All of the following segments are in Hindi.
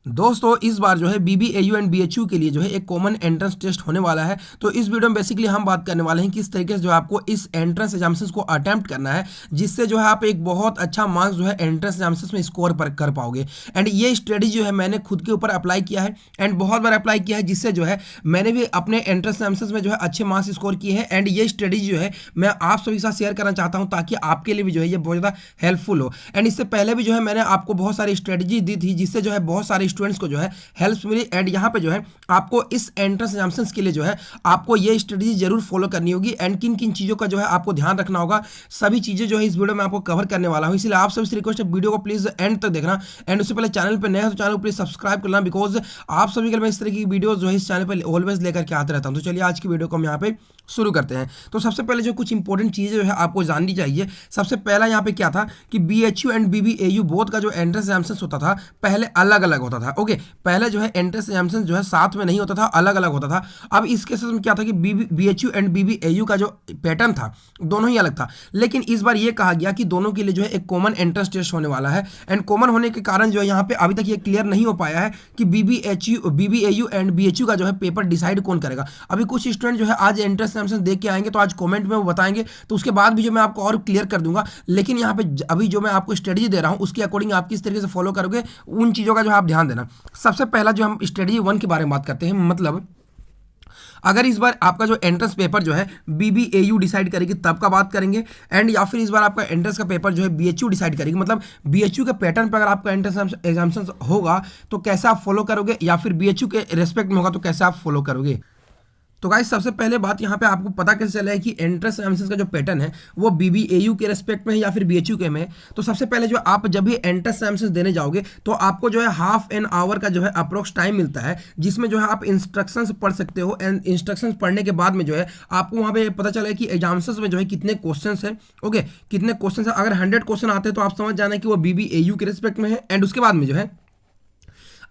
दोस्तों इस बार जो है बीबीएयू एंड बीएचयू के लिए जो है एक कॉमन एंट्रेंस टेस्ट होने वाला है। तो इस वीडियो में बेसिकली हम बात करने वाले हैं किस तरीके से जो है आपको इस एंट्रेंस एग्जामिनेशन को अटेम्प्ट करना है, जिससे जो है आप एक बहुत अच्छा मार्क्स जो है एंट्रेंस एग्जामिनेशन में स्कोर पर कर पाओगे। एंड ये स्ट्रेटेजी जो है मैंने खुद के ऊपर अप्लाई किया है एंड बहुत बार अप्लाई किया है, जिससे जो है मैंने भी अपने एंट्रेंस एग्जामिनेशन में जो है अच्छे मार्क्स स्कोर किए हैं। एंड ये स्ट्रेटेजी जो है मैं आप सभी के साथ शेयर करना चाहता हूँ ताकि आपके लिए भी जो है ये बहुत ज़्यादा हेल्पफुल हो। एंड इससे पहले भी जो है मैंने आपको बहुत सारी स्ट्रेटेजी दी थी, जिससे जो है बहुत सारे स्टूडेंट्स को जो है हेल्प मिली। एंड यहाँ पे जो है आपको इस एंट्रेंस एग्जामिनेशंस के लिए जो है आपको ये स्ट्रेटेजी जरूर फॉलो करनी होगी। एंड किन किन चीज़ों का जो है आपको ध्यान रखना होगा, सभी चीज़ें जो है इस वीडियो में आपको कवर करने वाला हूँ। इसलिए आप सबसे रिक्वेस्ट है वीडियो को प्लीज़ एंड तक देखना। एंड उससे पहले चैनल पर नया है तो चैनल को प्लीज़ सब्सक्राइब करना, बिकॉज आप सभी के लिए मैं इस तरह की वीडियो जो है इस चैनल पर ऑलवेज लेकर के आते रहता हूँ। तो चलिए आज की वीडियो को हम यहाँ पे शुरू करते हैं। तो सबसे पहले जो कुछ इंपॉर्टेंट चीज़ें जो है आपको जाननी चाहिए। सबसे पहला यहाँ पे क्या था कि बीएचयू एंड बीबीएयू बोथ का जो एंट्रेंस एग्जामिनेशन होता था पहले अलग अलग होता था। ओके, पहले जो है एंट्रेंस एग्जामिनेशन जो है साथ में नहीं होता था, अलग अलग होता था। अब इस केस में क्या था कि बीएचयू एंड बीबीएयू का जो पैटर्न था दोनों ही अलग था, लेकिन इस बार ये कहा गया कि दोनों के लिए जो है एक कॉमन एंट्रेंस टेस्ट होने वाला है। एंड कॉमन होने के कारण जो है यहाँ पे अभी तक ये क्लियर नहीं हो पाया है कि बीबीएयू एंड बीएचयू का जो है पेपर डिसाइड कौन करेगा। अभी कुछ स्टूडेंट जो है आज एंट्रेंस एग्जामिनेशन देख के आएंगे तो आज कमेंट में वो बताएंगे, तो उसके बाद भी जो मैं आपको और क्लियर कर दूंगा। लेकिन यहाँ पे अभी जो मैं आपको स्ट्रेटजी दे रहा हूँ उसके अकॉर्डिंग आप किस तरीके से फॉलो करोगे उन चीज़ों का जो है आप ध्यान देना। सबसे पहला जो हम स्ट्रेटजी 1 के बारे में बात करते हैं, मतलब अगर इस बार आपका जो एंट्रेंस पेपर जो है बीबीएयू डिसाइड करेगी तब का बात करेंगे, एंड या फिर इस बार आपका एंट्रेंस का पेपर जो है बीएचयू डिसाइड करेगी, मतलब बीएचयू के पैटर्न पर अगर आपका एंट्रेंस एग्जामिनेशन होगा तो कैसे आप फॉलो करोगे, या फिर बीएचयू के रेस्पेक्ट में होगा तो कैसे आप फॉलो करोगे। तो गाइस सबसे पहले बात यहाँ पे आपको पता कैसे चला है कि एंट्रेंस एग्जामिनेशन का जो पैटर्न है वो बीबीएयू के रेस्पेक्ट में है या फिर बीएचयू के में है। तो सबसे पहले जो आप जब भी एंट्रेंस एग्जामिनेशन देने जाओगे तो आपको जो है हाफ एन आवर का जो है अप्रोक्स टाइम मिलता है, जिसमें जो है आप इंस्ट्रक्शंस पढ़ सकते हो। एंड इंस्ट्रक्शंस पढ़ने के बाद में जो है आपको वहाँ पे पता चला है कि एग्जामिनेशन में जो है कितने क्वेश्चन है। ओके, कितने क्वेश्चन है, अगर 100 क्वेश्चन आते हैं तो आप समझ जाना कि वो बीबीएयू के रेस्पेक्ट में है। एंड उसके बाद में जो है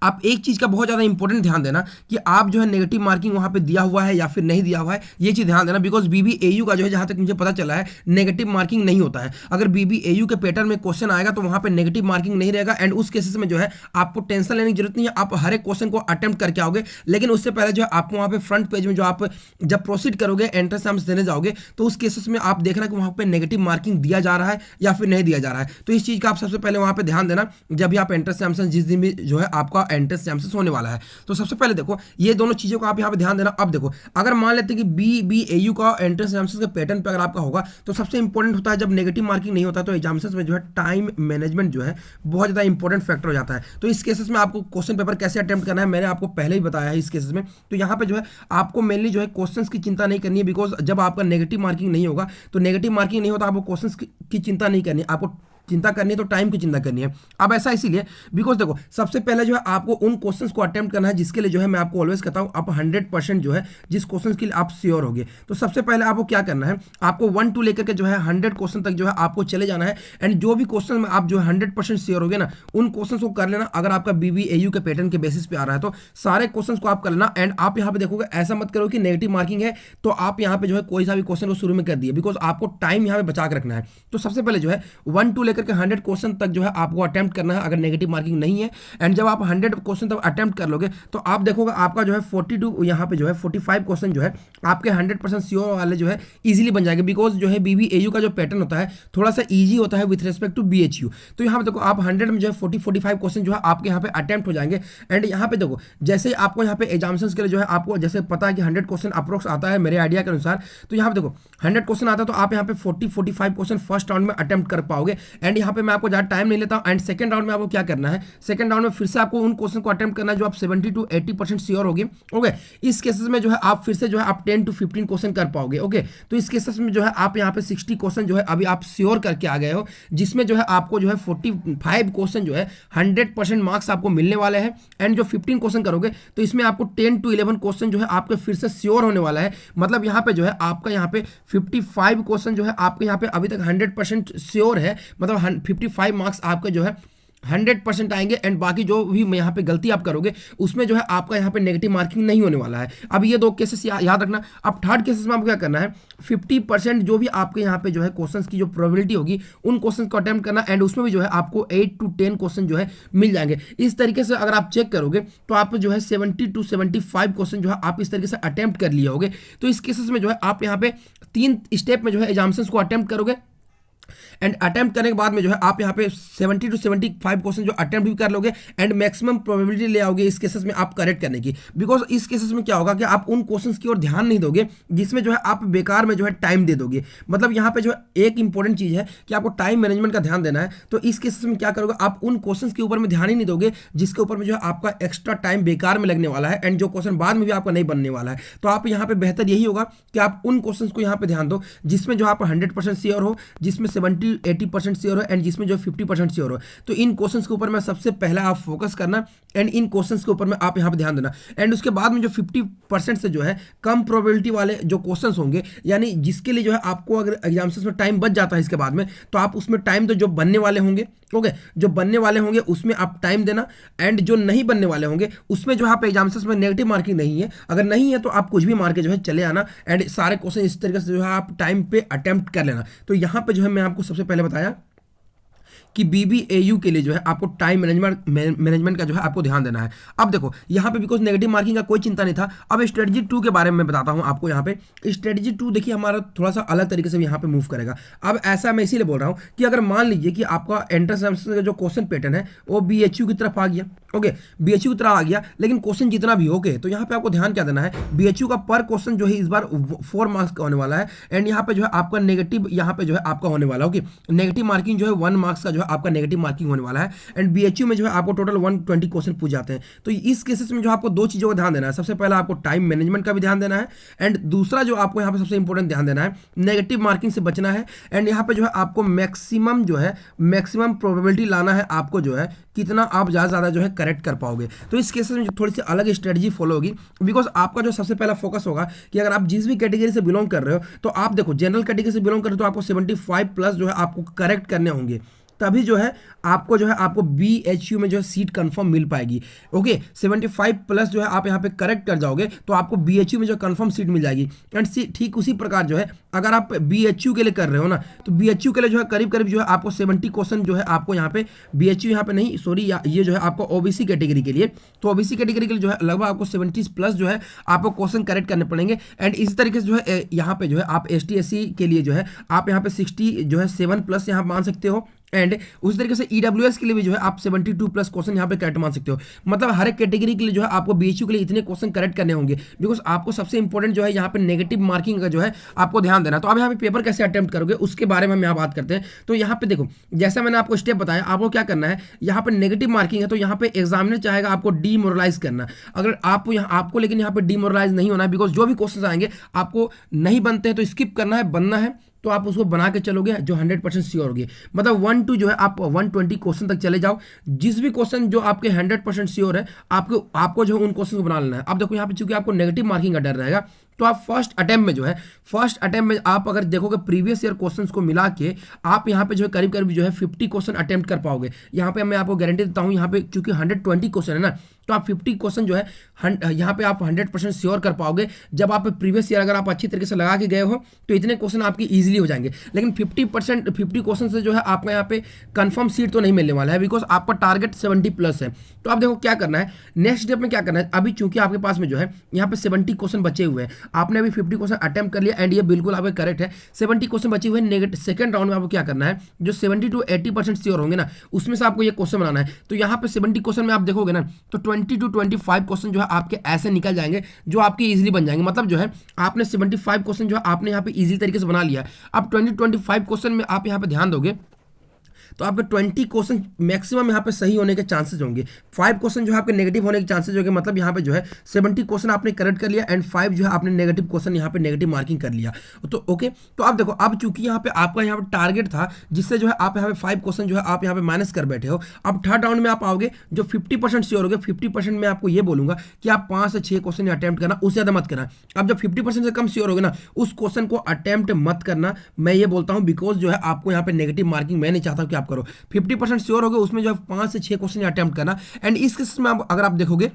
आप एक चीज़ का बहुत ज़्यादा इंपॉर्टेंट ध्यान देना कि आप जो है नेगेटिव मार्किंग वहाँ पे दिया हुआ है या फिर नहीं दिया हुआ है, ये चीज़ ध्यान देना। बिकॉज बीबीएयू का जो है जहाँ तक मुझे पता चला है नेगेटिव मार्किंग नहीं होता है। अगर बीबीएयू के पैटर्न में क्वेश्चन आएगा तो वहाँ पे नेगेटिव मार्किंग नहीं रहेगा। एंड उस केसेस में जो है आपको टेंशन लेने की जरूरत नहीं है, आप हर एक क्वेश्चन को अटेम्प्ट करके आओगे। लेकिन उससे पहले जो है आपको वहाँ पे फ्रंट पेज में जो आप जब प्रोसीड करोगे एंट्रेंस एग्जाम्स देने जाओगे तो उस केसेस में आप देखना कि वहाँ पे नेगेटिव मार्किंग दिया जा रहा है या फिर नहीं दिया जा रहा है। तो इस चीज़ का आप सबसे पहले वहाँ पे ध्यान देना जब भी आप एंट्रेंस एग्जामिनेशन जिस दिन भी जो है आपका एंट्रेंस एग्जामिनेशन वाला है। तो सबसे पहले देखो ये दोनों चीजों को आप यहां पे ध्यान देना। अब देखो अगर मान लेते हैं कि बीबीएयू का एंट्रेंस एग्जामिनेशन के पैटर्न पे अगर आपका होगा तो सबसे इंपॉर्टेंट होता है जब नेगेटिव मार्किंग नहीं होता तो एग्जामिनेशन में जो है टाइम मैनेजमेंट जो है बहुत ज्यादा इंपॉर्टेंट फैक्टर हो जाता है। तो इस केसेस में आपको क्वेश्चन पेपर कैसे अटेम्प्ट करना है मैंने आपको पहले ही बताया है इस केसेस में। तो यहाँ पे जो है आपको मेनली जो है क्वेश्चंस की चिंता नहीं करनी है, बिकॉज जब आपका नेगेटिव मार्किंग नहीं होगा तो नेगेटिव मार्किंग नहीं होता आपको क्वेश्चंस की चिंता नहीं करनी, आपको चिंता करनी है तो टाइम की चिंता करनी है। अब ऐसा इसीलिए बिकॉज देखो सबसे पहले जो है आपको उन क्वेश्चंस को अटेम्प्ट करना है जिसके लिए जो है मैं आपको ऑलवेज कहता हूं आप 100% जो है जिस क्वेश्चंस के लिए आप श्योर होगे। तो सबसे पहले आपको क्या करना है, आपको 1 to लेकर के जो है 100 क्वेश्चन तक जो है आपको चले जाना है। एंड जो भी क्वेश्चन में आप जो है 100% श्योर होगे ना उन क्वेश्चन को कर लेना। अगर आपका बीबीएयू के पैटर्न के बेसिस पे आ रहा है तो सारे क्वेश्चन को आप कर लेना। एंड आप यहाँ पे देखोगे ऐसा मत करो कि नेगेटिव मार्किंग है तो आप यहाँ पे जो है कोई सा भी क्वेश्चन को शुरू में कर दिए, बिकॉज आपको टाइम यहाँ पे बचा के रखना है। तो सबसे पहले जो है 1 to लेकर के 100 क्वेश्चन तक जो है आपको अटेम्प्ट करना है अगर नेगेटिव मार्किंग नहीं है। एंड जब आप 100 क्वेश्चन तक अटेम्प्ट कर लोगे तो आप देखोगे आपका जो है 42 यहाँ पे जो है 45 क्वेश्चन जो है आपके 100% श्योर वाले जो है इजीली बन जाएंगे। बिकॉज जो है बीबीएयू का जो पैटर्न होता है थोड़ा सा इजी होता है विथ रिस्पेक्ट टू बीएचयू। तो यहाँ पे देखो आप 100 में जो है 40-45 क्वेश्चन जो है आपके यहाँ पे अटेम्प्ट हो जाएंगे। एंड यहाँ पे देखो जैसे आपको यहाँ पे एग्जामिनेशन के लिए जो है आपको जैसे पता है कि 100 क्वेश्चन अप्रोक्स आता है मेरे आइडिया के अनुसार। तो यहाँ पे देखो 100 क्वेश्चन आता है तो आप यहाँ पे 40-45 क्वेश्चन फर्स्ट राउंड में अटेम्प्ट कर पाओगे। एंड यहाँ पे मैं आपको ज़्यादा टाइम नहीं लेता हूँ। एंड सेकंड राउंड में आपको क्या करना है, सेकंड राउंड में फिर से आपको उन क्वेश्चन को अटेम्प्ट करना है जो आप 70 to 80% श्योर होगे। ओके, इस केसेस में जो है आप फिर से जो है आप 10 to 15 क्वेश्चन कर पाओगे। ओके, तो इस केसेस में जो है आप यहाँ पे 60 क्वेश्चन जो है अभी आप श्योर करके आ गए हो, जिसमें जो है आपको जो है 45 क्वेश्चन जो है 100% मार्क्स आपको मिलने वाले हैं। एंड जो 15 क्वेश्श्चन करोगे तो इसमें आपको 10 to 11 क्वेश्चन जो है आपके फिर से श्योर होने वाला है। मतलब यहाँ पे जो है आपका यहाँ पे 55 क्वेश्चन जो है आपके यहाँ पे अभी तक 100% श्योर है, मतलब 55 मार्क्स आपके जो है 100% आएंगे एंड बाकी जो भी यहाँ पे गलती आप करोगे उसमें जो है आपका यहाँ पे नेगेटिव मार्किंग नहीं होने वाला है। अब ये दो केसेस याद रखना। अब थर्ड केसेस में आपको क्या करना है, 50% जो भी आपके यहाँ पे जो है क्वेश्चंस की जो प्रोबेबिलिटी होगी उन क्वेश्चंस को अटेम्प्ट करना एंड उसमें भी जो है आपको 8 to 10 क्वेश्चन जो है मिल जाएंगे। इस तरीके से अगर आप चेक करोगे तो आप जो है 70 to 75 क्वेश्चन जो है आप इस तरीके से अटेम्प्ट कर लिए होगे। तो इस केसेस में जो है आप यहाँ पे 3 स्टेप में जो है एग्जाम्पन्स को अटेम्प्ट करोगे एंड अटेम्प्ट करने के बाद में जो है आप यहाँ पे 70 to 75 क्वेश्चन जो अटेम्प्ट भी कर लोगे एंड मैक्सिमम प्रोबेबिलिटी ले आओगे इस केसेस में आप करेक्ट करने की। बिकॉज इस केसेस में क्या होगा कि आप उन क्वेश्चंस की ओर ध्यान नहीं दोगे जिसमें जो है आप बेकार में जो है टाइम दे दोगे। मतलब यहाँ पे जो है एक इंपॉर्टेंट चीज है कि आपको टाइम मैनेजमेंट का ध्यान देना है। तो इस केसेस में क्या करोगे, आप उन क्वेश्चंस के ऊपर में ध्यान ही नहीं दोगे जिसके ऊपर में जो है आपका एक्स्ट्रा टाइम बेकार में लगने वाला है एंड जो क्वेश्चन बाद में भी आपका नहीं बनने वाला है। तो आप यहाँ पे बेहतर यही होगा कि आप उन क्वेश्चंस को यहाँ पे ध्यान दो जिसमें जो आप 100% श्योर हो, जिसमें 70-80% श्योर हो एंड जिसमें जो 50% श्योर हो। तो इन क्वेश्चंस के ऊपर में सबसे पहला आप फोकस करना एंड इन क्वेश्चंस के ऊपर में आप यहाँ पे ध्यान देना एंड उसके बाद में जो 50% से जो है कम प्रोबेबिलिटी वाले जो क्वेश्चंस होंगे, यानी जिसके लिए जो है आपको अगर एग्जाम्स में टाइम बच जाता है इसके बाद में, तो आप उसमें टाइम दो। जो बनने वाले होंगे ओके, जो बनने वाले होंगे उसमें आप टाइम देना एंड जो नहीं बनने वाले होंगे उसमें जो आप एग्जाम्स में नेगेटिव मार्किंग नहीं है, अगर नहीं है तो आप कुछ भी मार के जो है चले आना एंड सारे क्वेश्चन इस तरीके से जो है आप टाइम पे अटेम्प्ट कर लेना। तो यहाँ पे जो है मैं आपको सबसे पहले बताया कि BBAU के लिए जो है आपको टाइम मैनेजमेंट का जो है आपको ध्यान देना है। अब देखो यहाँ पे बिकॉज नेगेटिव मार्किंग का कोई चिंता नहीं था। अब स्ट्रेटजी 2 के बारे में मैं बताता हूँ आपको। यहाँ पे स्ट्रेटजी 2 देखिए हमारा थोड़ा सा अलग तरीके से यहाँ पे मूव करेगा। अब ऐसा मैं इसीलिए बोल रहा हूँ कि अगर मान लीजिए कि आपका एंट्रेंस का जो क्वेश्चन पैटर्न है वो BHU की तरफ आ गया, ओके BHU की तरफ आ गया, लेकिन क्वेश्चन जितना भी ओके, तो यहाँ पे आपको ध्यान क्या देना है, BHU का पर क्वेश्चन जो है इस बार 4 मार्क्स का होने वाला है एंड यहाँ पे जो है आपका नेगेटिव यहाँ पे जो है आपका होने वाला है। ओके, नेगेटिव मार्किंग जो है 1 मार्क्स का जो है आपका नेगेटिव मार्किंग होने वाला है एंड BHU में जो है आपको टोटल 120 क्वेश्चन पूछ जाते हैं। तो इस केसेस में जो आपको 2 चीज़ों का ध्यान देना है। सबसे पहला आपको टाइम मैनेजमेंट का भी ध्यान देना है एंड दूसरा जो आपको यहाँ पे सबसे इंपॉर्टेंट ध्यान देना है, नेगेटिव मार्किंग से बचना है एंड यहाँ पे जो है आपको मैक्सिमम जो है मैक्सिमम प्रोबेबिलिटी लाना है आपको जो है कितना आप ज़्यादा से ज़्यादा जो है करेक्ट कर पाओगे। तो इस केसेस में थोड़ी सी अलग स्ट्रेटजी फॉलो होगी बिकॉज आपका जो सबसे पहला फोकस होगा कि अगर आप जिस भी कैटेगरी से बिलोंग कर रहे हो, तो आप देखो जनरल कैटेगरी से बिलोंग कर रहे हो तो आपको 75 प्लस जो है आपको करेक्ट करने होंगे, तभी जो है आपको BHU में जो है सीट कंफर्म मिल पाएगी। ओके 75 प्लस जो है आप यहाँ पे करेक्ट कर जाओगे तो आपको BHU में जो कंफर्म सीट मिल जाएगी एंड ठीक उसी प्रकार जो है अगर आप BHU के लिए कर रहे हो ना, तो BHU के लिए जो है करीब करीब जो है आपको 70 क्वेश्चन जो है आपको यहाँ पे BHU यहाँ पे नहीं सॉरी ये जो है आपको OBC कैटेगरी के लिए, तो OBC कैटेगरी के लिए जो है लगभग आपको 70 प्लस जो है आपको क्वेश्चन करेक्ट करने पड़ेंगे एंड इसी तरीके से जो है यहाँ पे जो है आप ST SC के लिए जो है आप यहाँ पे 60 जो है 7 प्लस यहाँ मान सकते हो एंड उस तरीके से EWS के लिए भी जो है आप 72 प्लस क्वेश्चन यहाँ पे करेक्ट मान सकते हो। मतलब हर एक कैटेगरी के लिए जो है आपको BHU के लिए इतने क्वेश्चन करेक्ट करने होंगे बिकॉज आपको सबसे इंपॉर्टेंट जो है यहाँ पे नेगेटिव मार्किंग का जो है आपको ध्यान देना। तो अब यहाँ पे पेपर कैसे अटेम्प्ट करोगे उसके बारे में हम यहाँ बात करते हैं। तो यहाँ पे देखो जैसा मैंने आपको स्टेप बताया, आपको क्या करना है, यहाँ पे नेगेटिव मार्किंग है तो यहाँ पे एग्जामिनर चाहेगा आपको डीमोरलाइज करना। अगर आपको लेकिन यहाँ पे डीमोरलाइज नहीं होना है बिकॉज जो भी क्वेश्चन आएंगे आपको नहीं बनते हैं तो स्किप करना है, बनना है तो आप उसको बना के चलोगे जो 100% श्योर होगी। मतलब 1 to जो है आप 120 क्वेश्चन तक चले जाओ, जिस भी क्वेश्चन जो आपके 100% श्योर है आपको जो है उन क्वेश्चन को बना लेना है। अब देखो यहाँ पे चूंकि आपको नेगेटिव मार्किंग का डर रहेगा तो आप फर्स्ट अटेम्प्ट में आप अगर देखोगे प्रीवियस ईयर क्वेश्चंस को मिला के आप यहाँ पे जो है करीब करीब जो है 50 क्वेश्चन अटेम्प्ट कर पाओगे। यहाँ पे मैं आपको गारंटी देता हूँ, यहाँ पे चूंकि 120 क्वेश्चन है ना, तो आप 50 क्वेश्चन जो है यहाँ पे आप 100% श्योर कर पाओगे। जब आप प्रीवियस ईयर अगर आप अच्छी तरीके से लगा के गए हो तो इतने क्वेश्चन आपकी ईजिली हो जाएंगे। लेकिन 50 क्वेश्चन से जो है आपका यहाँ पे कंफर्म सीट तो नहीं मिलने वाला है बिकॉज आपका टारगेट 70 प्लस है। तो आप देखो क्या करना है, नेक्स्ट स्टेप में क्या करना है, अभी चूंकि आपके पास में जो है यहाँ पे 70 क्वेश्चन बचे हुए हैं, आपने अभी 50 क्वेश्चन अटेम्प्ट कर लिया एंड ये बिल्कुल आपका करेक्ट है। 70 क्वेश्चन बचे हुए नेगेटिव सेकंड राउंड में आपको क्या करना है, जो 70 to 80% श्योर होंगे ना उसमें से आपको ये क्वेश्चन बनाना है। तो यहाँ पे 70 क्वेश्चन में आप देखोगे ना तो 20 to 25 क्वेश्चन जो है आपके ऐसे निकल जाएंगे जो आपके इजीली बन जाएंगे। मतलब जो है आपने 75 क्वेश्चन जो है आपने यहाँ पे इजी तरीके से बना लिया। अब 20-25 क्वेश्चन में आप यहाँ पे ध्यान दोगे तो आपके 20 क्वेश्चन मैक्सिमम यहाँ पे सही होने के चांसेस होंगे, 5 क्वेश्चन जो है आपके नेगेटिव होने के चांसेस होंगे। मतलब यहाँ पे जो है 70 क्वेश्चन आपने करेक्ट कर लिया एंड 5 जो है आपने नेगेटिव क्वेश्चन यहाँ पे नेगेटिव मार्किंग कर लिया। तो ओके, तो आप देखो अब चूंकि यहाँ पे आपका यहाँ पे टारगेट था जिससे जो है आप यहाँ पे 5 क्वेश्चन जो है आप यहाँ पे माइनस कर बैठे हो। अब थर्ड राउंड में आप आओगे जो 50% श्योर हो गए, 50% में आपको ये बोलूंगा कि आप 5 से 6 क्वेश्चन अटेम्प्ट करना, उससे ज़्यादा मत करना। अब जब 50% से कम श्योर होगे ना उस क्वेश्चन को अटेम्प्ट मत करना, मैं ये बोलता हूँ बिकॉज जो है आपको यहाँ पे नेगेटिव मार्किंग मैं नहीं चाहता कि आपको करो। 50% श्योर हो गए, उसमें जो है 5 से 6 क्वेश्चन अटेम्प्ट करना। एंड इस केस में अगर आप देखोगे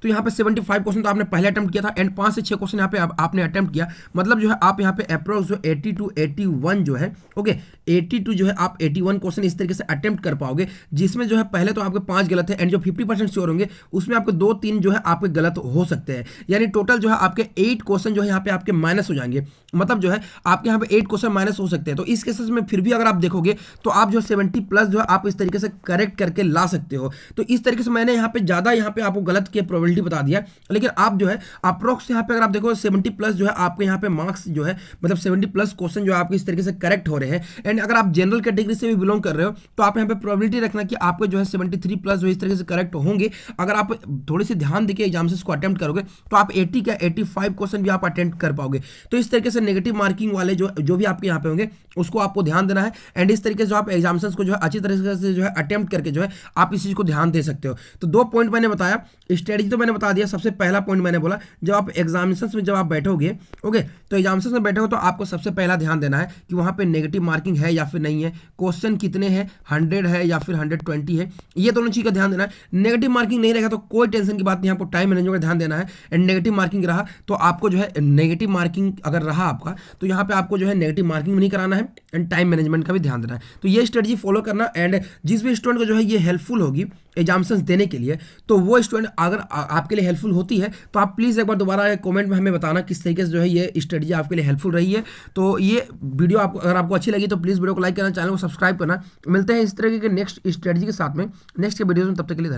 तो यहाँ पे 75 क्वेश्चन तो आपने पहले अटेम्प्ट किया था एंड 5 से 6 क्वेश्चन यहाँ पे आपने अटेम्प्ट किया, मतलब जो है आप यहाँ पे अप्रोक्स जो 80 to 81 जो है, ओके 82 जो है आप 81 क्वेश्चन इस तरीके से अटेम्प्ट कर पाओगे, जिसमें जो है पहले तो आपके 5 गलत है एंड जो 50% श्योर होंगे उसमें आपके 2-3 जो है आपके गलत हो सकते हैं, यानी टोटल जो है आपके 8 क्वेश्चन जो है यहाँ पे आपके माइनस हो जाएंगे, मतलब जो है आपके यहाँ पे 8 क्वेश्चन माइनस हो सकते हैं। तो इस केसेस में फिर भी अगर आप देखोगे तो आप जो 70 प्लस जो है आप इस तरीके से करेक्ट करके ला सकते हो। तो इस तरीके से मैंने यहाँ पे ज़्यादा यहाँ पे आपको गलत की प्रोबेबिलिटी बता दिया, लेकिन आप जो है अप्रोक्स यहाँ पे अगर आप देखो 70 प्लस जो है आपके यहाँ पे मार्क्स जो है, मतलब 70 प्लस क्वेश्चन जो आपके इस तरीके से करेक्ट हो रहे हैं। एंड अगर आप जनरल कैटेगरी से भी बिलोंग कर रहे हो तो आप यहाँ पे प्रोबेबिलिटी रखना कि आपके जो है 73 प्लस जो इस तरीके से करेक्ट होंगे। अगर आप थोड़ी सी ध्यान देके एग्जाम्स को अटेम्प्ट करोगे तो आप 80 का 85 क्वेश्चन भी आप अटेम्प्ट कर पाओगे। तो इस तरीके से नेगेटिव मार्किंग वाले जो भी आपके यहाँ पे होंगे उसको आपको ध्यान देना है एंड इस तरीके से जो आप एग्जाम्स को जो है अच्छी तरीके से जो है अटेम्प्ट करके जो है आप इस चीज को ध्यान दे सकते हो। तो 2 पॉइंट मैंने बताया, स्ट्रेटजी तो मैंने बता दिया। सबसे पहला पॉइंट मैंने बोला जब आप एग्जामिनेशंस में जब आप बैठोगे, ओके तो एग्जामिनेशंस में बैठोगे तो आपको सबसे पहला ध्यान देना है कि वहां पे नेगेटिव मार्किंग है या फिर नहीं है, क्वेश्चन कितने हैं, 100 है या फिर 120 है, ये दोनों चीज का ध्यान देना है। नेगेटिव मार्किंग नहीं रहेगा तो कोई टेंशन की बात नहीं, आपको टाइम मैनेजमेंट का ध्यान देना है। एंड नेगेटिव मार्किंग रहा तो आपको जो है नेगेटिव मार्किंग अगर रहा आपका तो यहाँ पे आपको जो है नेगेटिव मार्किंग नहीं कराना है एंड टाइम मैनेजमेंट का भी ध्यान देना है। तो ये स्ट्रेटजी फॉलो करना एंड जिस भी स्टूडेंट को जो है ये हेल्पफुल होगी एग्जाम्स देने के लिए तो वो स्टूडेंट अगर आपके लिए हेल्पफुल होती है तो आप प्लीज़ एक बार दोबारा कमेंट में हमें बताना किस तरीके से जो है ये स्ट्रेटजी आपके लिए हेल्पफुल रही है। तो ये वीडियो आपको अगर आपको अच्छी लगी तो प्लीज़ वीडियो को लाइक करना, चैनल को सब्सक्राइब करना। मिलते हैं इस तरीके के नेक्स्ट स्ट्रेटजी के साथ में नेक्स्ट वीडियो में, तब तक के लिए